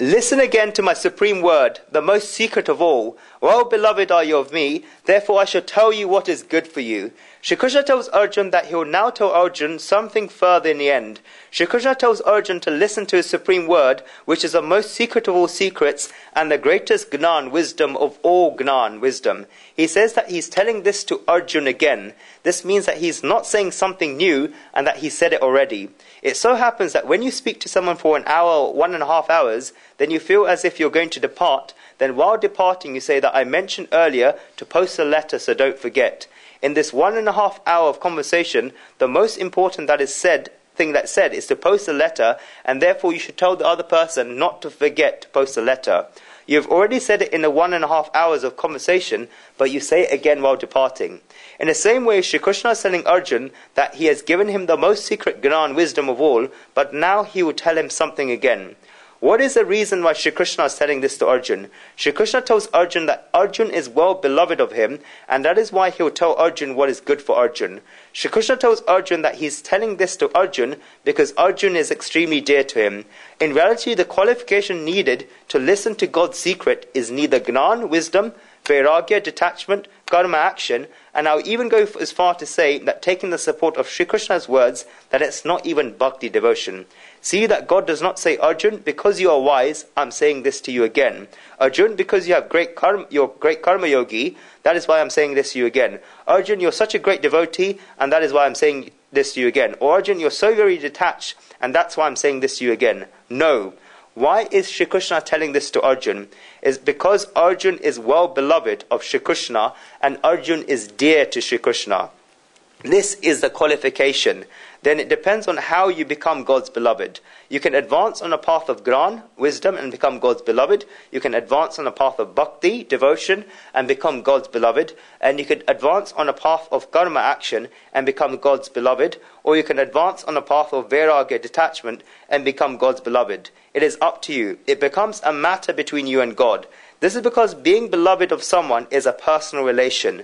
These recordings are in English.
Listen again to my supreme word, the most secret of all. Well beloved are you of me, therefore I shall tell you what is good for you. Shri Krishna tells Arjun that he will now tell Arjun something further in the end. Shri Krishna tells Arjun to listen to his supreme word, which is the most secret of all secrets and the greatest Gnan, wisdom of all Gnan, wisdom. He says that he's telling this to Arjun again. This means that he's not saying something new and that he said it already. It so happens that when you speak to someone for an hour or 1.5 hours, then you feel as if you're going to depart. Then while departing, you say that I mentioned earlier to post a letter, so don't forget. In this 1.5 hour of conversation, the most important thing that's said is to post a letter, and therefore you should tell the other person not to forget to post a letter. You've already said it in the 1.5 hours of conversation, but you say it again while departing. In the same way, Shri Krishna is telling Arjun that he has given him the most secret Gnan, wisdom of all, but now he will tell him something again. What is the reason why Shri Krishna is telling this to Arjun? Shri Krishna tells Arjun that Arjun is well beloved of him, and that is why he will tell Arjun what is good for Arjun. Shri Krishna tells Arjun that he is telling this to Arjun because Arjun is extremely dear to him. In reality, the qualification needed to listen to God's secret is neither Gnan, wisdom, Vairagya, detachment, karma, action, and I'll even go as far to say that taking the support of Shri Krishna's words, that it's not even bhakti, devotion. See that God does not say, Arjun, because you are wise, I'm saying this to you again. Arjun, because you have you're great karma yogi, that is why I'm saying this to you again. Arjun, you're such a great devotee, and that is why I'm saying this to you again. Or Arjun, you're so very detached, and that's why I'm saying this to you again. No. Why is Shri Krishna telling this to Arjun? Is because Arjun is well beloved of Shri Krishna, and Arjun is dear to Shri Krishna. This is the qualification. Then it depends on how you become God's beloved. You can advance on a path of Gnan, wisdom, and become God's beloved. You can advance on a path of bhakti, devotion, and become God's beloved. And you can advance on a path of karma, action, and become God's beloved. Or you can advance on a path of vairagya, detachment, and become God's beloved. It is up to you. It becomes a matter between you and God. This is because being beloved of someone is a personal relation.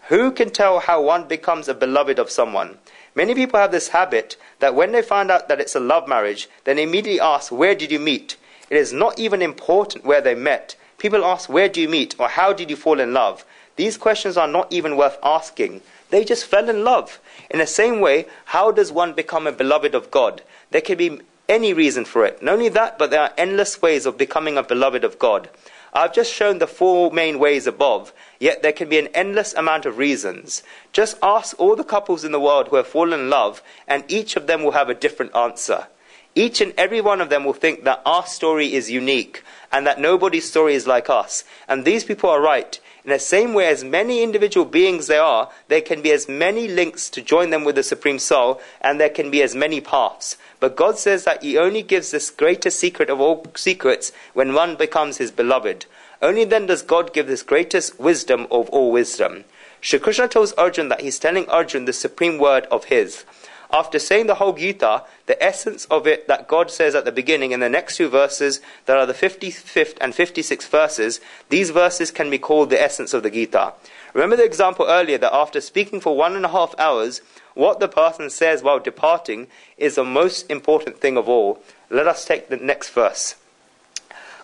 Who can tell how one becomes a beloved of someone? Many people have this habit that when they find out that it's a love marriage, then they immediately ask, where did you meet? It is not even important where they met. People ask, where do you meet? Or how did you fall in love? These questions are not even worth asking. They just fell in love. In the same way, how does one become a beloved of God? There can be any reason for it. Not only that, but there are endless ways of becoming a beloved of God. I've just shown the 4 main ways above, yet there can be an endless amount of reasons. Just ask all the couples in the world who have fallen in love, and each of them will have a different answer. Each and every one of them will think that our story is unique, and that nobody's story is like us. And these people are right. In the same way as many individual beings there can be as many links to join them with the Supreme Soul, and there can be as many paths. But God says that He only gives this greatest secret of all secrets when one becomes His beloved. Only then does God give this greatest wisdom of all wisdom. Shri Krishna tells Arjun that He's telling Arjun the supreme word of His. After saying the whole Gita, the essence of it that God says at the beginning in the next 2 verses, that are the 55th and 56th verses, these verses can be called the essence of the Gita. Remember the example earlier that after speaking for 1.5 hours, what the person says while departing is the most important thing of all. Let us take the next verse.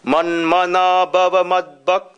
Manmana bhava madbhakta